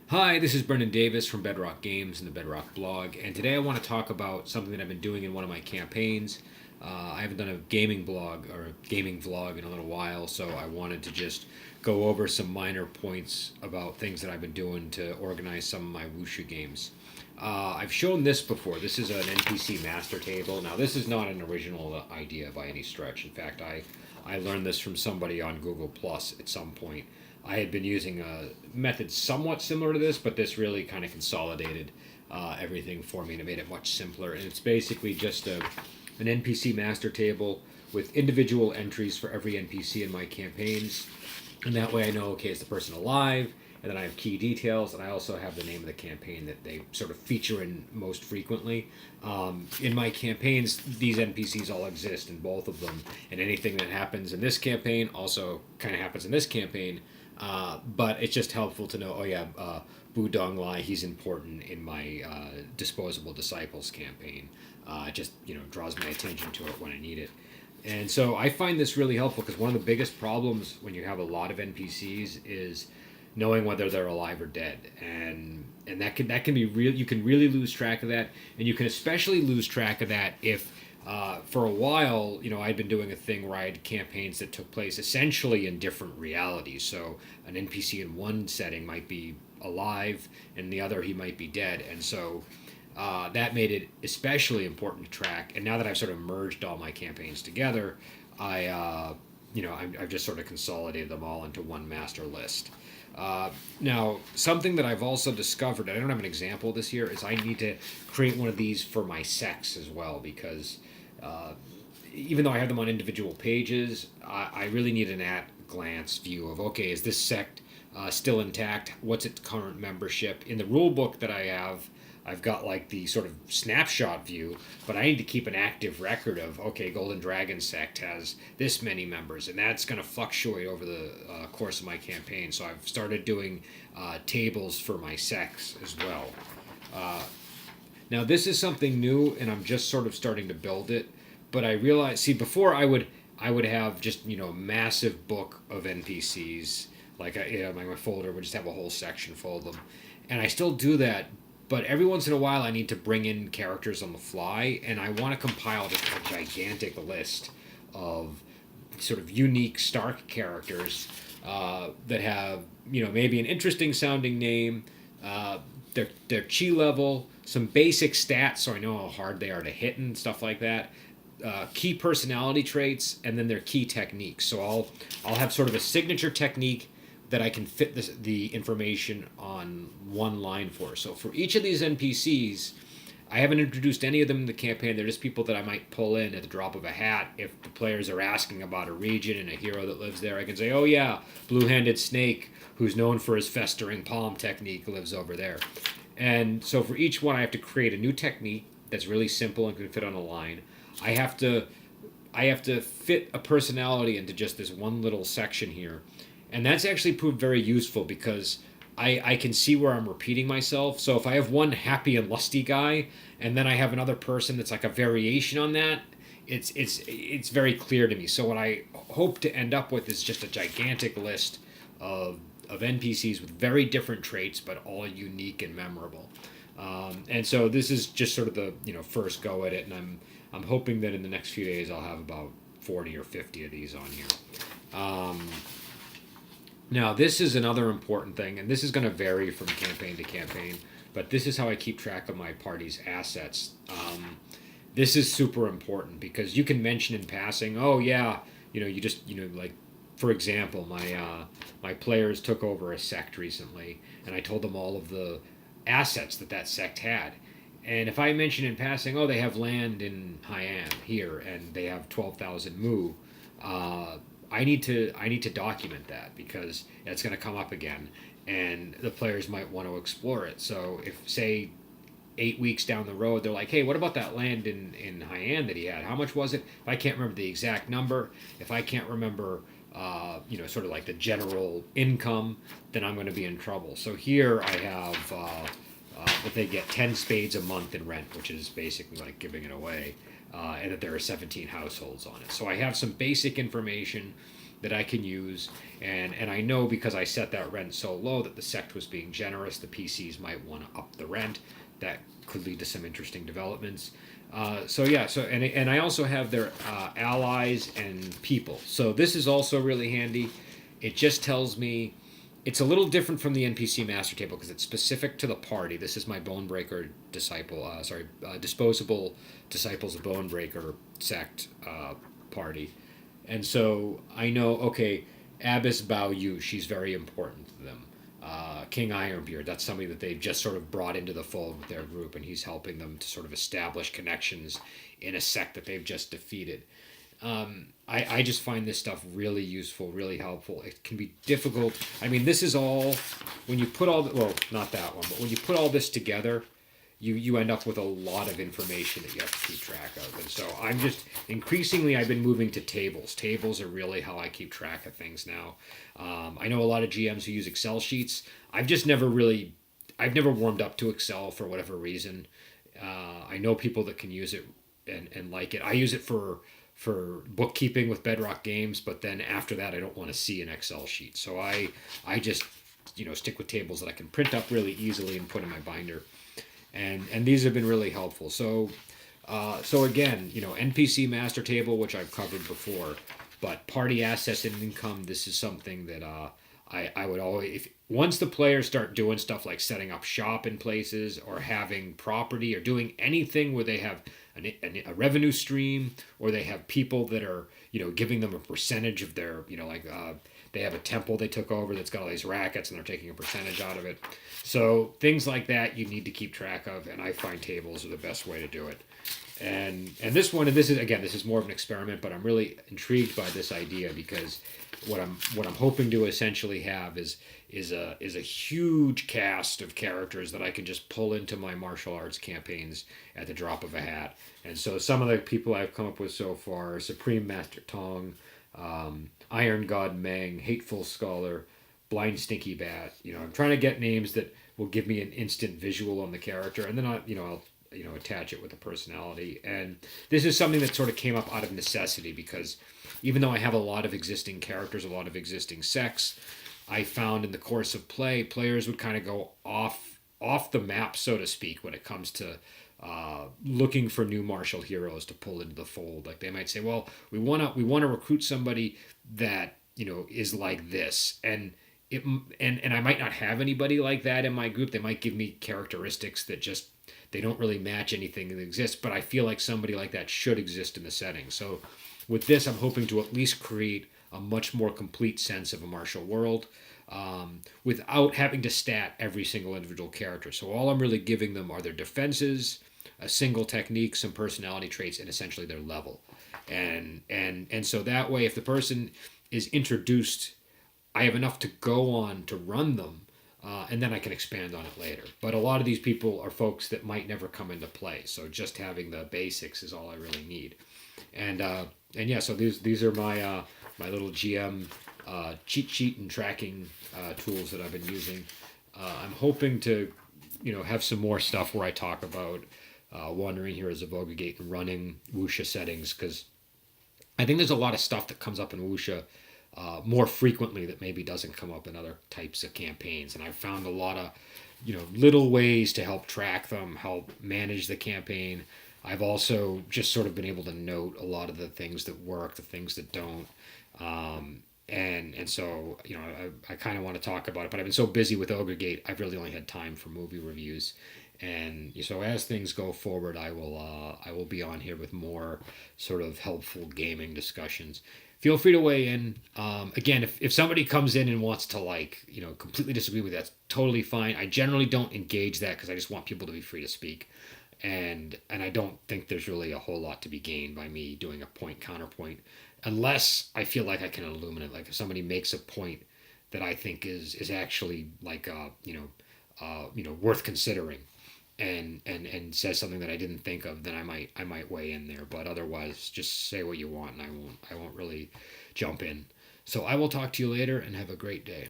Hi, this is Brendan Davis from Bedrock Games and the Bedrock blog, and today I want to talk about something that I've been doing in one of my campaigns. I haven't done a gaming blog or a gaming vlog in a little while, so I wanted to just go over some minor points about things that I've been doing to organize some of my Wushu games. I've shown this before. This is an NPC master table. Now, this is not an original idea by any stretch. In fact, I learned this from somebody on Google Plus at some point. I had been using a method somewhat similar to this, but this really kind of consolidated everything for me and it made it much simpler. And it's basically just an NPC master table with individual entries for every NPC in my campaigns. And that way I know, okay, is the person alive? And then I have key details, and I also have the name of the campaign that they sort of feature in most frequently. In my campaigns, these NPCs all exist in both of them, and anything that happens in this campaign also kind of happens in this campaign. But it's just helpful to know, oh yeah, Bu Dong Lai, he's important in my Disposable Disciples campaign. It just, draws my attention to it when I need it. And so I find this really helpful because one of the biggest problems when you have a lot of NPCs is knowing whether they're alive or dead, and that can be real. You can really lose track of that, and you can especially lose track of that if for a while, I'd been doing a thing where I had campaigns that took place essentially in different realities. So an NPC in one setting might be alive, and the other he might be dead, and so that made it especially important to track. And now that I've sort of merged all my campaigns together, I've just sort of consolidated them all into one master list. Now, something that I've also discovered, and I don't have an example of this here, is I need to create one of these for my sects as well, because even though I have them on individual pages, I really need an at-glance view of, okay, is this sect still intact? What's its current membership? In the rule book that I have, I've got like the sort of snapshot view, but I need to keep an active record of, okay, Golden Dragon sect has this many members, and that's going to fluctuate over the course of my campaign. So I've started doing tables for my sects as well. Now this is something new, and I'm just sort of starting to build it. But I realize, see, before I would have just a massive book of NPCs, like my folder would just have a whole section full of them, and I still do that. But every once in a while, I need to bring in characters on the fly, and I want to compile just a gigantic list of sort of unique Stark characters that have, maybe an interesting sounding name, their chi level, some basic stats so I know how hard they are to hit and stuff like that. Key personality traits, and then their key techniques. So I'll have sort of a signature technique that I can fit the information on one line for. So for each of these NPCs, I haven't introduced any of them in the campaign. They're just people that I might pull in at the drop of a hat. If the players are asking about a region and a hero that lives there, I can say, oh yeah, Blue-Handed Snake, who's known for his festering palm technique, lives over there. And so for each one, I have to create a new technique that's really simple and can fit on a line. I have to fit a personality into just this one little section here. And that's actually proved very useful because I can see where I'm repeating myself. So if I have one happy and lusty guy, and then I have another person that's like a variation on that, it's very clear to me. So what I hope to end up with is just a gigantic list of NPCs with very different traits, but all unique and memorable. And so this is just sort of the first go at it, and I'm hoping that in the next few days I'll have about 40 or 50 of these on here. Now, this is another important thing, and this is going to vary from campaign to campaign, but this is how I keep track of my party's assets. This is super important because you can mention in passing, oh yeah, you just, like, for example, my players took over a sect recently, and I told them all of the assets that sect had. And if I mention in passing, oh, they have land in Haiyan here, and they have 12,000 mu, I need to document that because it's going to come up again, and the players might want to explore it. So if, say, 8 weeks down the road, they're like, hey, what about that land in Haiyan that he had? How much was it? If I can't remember the exact number, if I can't remember, sort of like the general income, then I'm going to be in trouble. So here I have that they get 10 spades a month in rent, which is basically like giving it away, and that there are 17 households on it. So I have some basic information that I can use, and I know because I set that rent so low that the sect was being generous. The PCs might want to up the rent. That could lead to some interesting developments. So yeah, and I also have their allies and people. So this is also really handy. It just tells me it's a little different from the NPC master table because it's specific to the party. This is my Bonebreaker disciple, disposable disciples of Bonebreaker sect party, and so I know okay, Abbess Bao Yu, she's very important to them. King Ironbeard, that's somebody that they've just sort of brought into the fold with their group, and he's helping them to sort of establish connections in a sect that they've just defeated. I just find this stuff really useful, really helpful. It can be difficult. I mean, this is all, when you put all, well, not that one, but when you put all this together, you end up with a lot of information that you have to keep track of. And so I'm just, increasingly, I've been moving to tables. Tables are really how I keep track of things now. I know a lot of GMs who use Excel sheets. I've never warmed up to Excel for whatever reason. I know people that can use it and like it. I use it for bookkeeping with Bedrock Games, but then after that, I don't want to see an Excel sheet. So I just stick with tables that I can print up really easily and put in my binder, and these have been really helpful. So again, NPC master table, which I've covered before, but party assets and income. This is something that I would always, if once the players start doing stuff like setting up shop in places or having property or doing anything where they have a revenue stream, or they have people that are giving them a percentage of their they have a temple they took over that's got all these rackets and they're taking a percentage out of it. So things like that you need to keep track of, and I find tables are the best way to do it. And this one, and this is more of an experiment, but I'm really intrigued by this idea because what I'm hoping to essentially have is a huge cast of characters that I can just pull into my martial arts campaigns at the drop of a hat. And so some of the people I've come up with so far are Supreme Master Tong, Iron God Meng, Hateful Scholar, Blind Stinky Bat. I'm trying to get names that will give me an instant visual on the character, and then I'll attach it with a personality. And this is something that sort of came up out of necessity because even though I have a lot of existing characters, a lot of existing sects, I found in the course of play, players would kind of go off the map, so to speak, when it comes to looking for new martial heroes to pull into the fold. Like they might say, well, we want to recruit somebody that is like this, and I might not have anybody like that in my group. They might give me characteristics that just they don't really match anything that exists, but I feel like somebody like that should exist in the setting. So with this, I'm hoping to at least create a much more complete sense of a martial world without having to stat every single individual character. So all I'm really giving them are their defenses, a single technique, some personality traits, and essentially their level. And so that way, if the person is introduced, I have enough to go on to run them, and then I can expand on it later. But a lot of these people are folks that might never come into play, so just having the basics is all I really need. And yeah, so these are my my little GM cheat sheet and tracking tools that I've been using. I'm hoping to have some more stuff where I talk about wandering here as a Vogagate and running Wuxia settings, because I think there's a lot of stuff that comes up in Wuxia more frequently that maybe doesn't come up in other types of campaigns. And I've found a lot of little ways to help track them, help manage the campaign. I've also just sort of been able to note a lot of the things that work, the things that don't. And so I kind of want to talk about it, but I've been so busy with Ogre Gate, I've really only had time for movie reviews. And so as things go forward, I will be on here with more sort of helpful gaming discussions. Feel free to weigh in. Again, if somebody comes in and wants to completely disagree with that, that's totally fine. I generally don't engage that because I just want people to be free to speak. And I don't think there's really a whole lot to be gained by me doing a point counterpoint, unless I feel like I can illuminate. Like if somebody makes a point that I think is actually worth considering, and says something that I didn't think of, then I might weigh in there. But otherwise, just say what you want, and I won't really jump in. So I will talk to you later, and have a great day.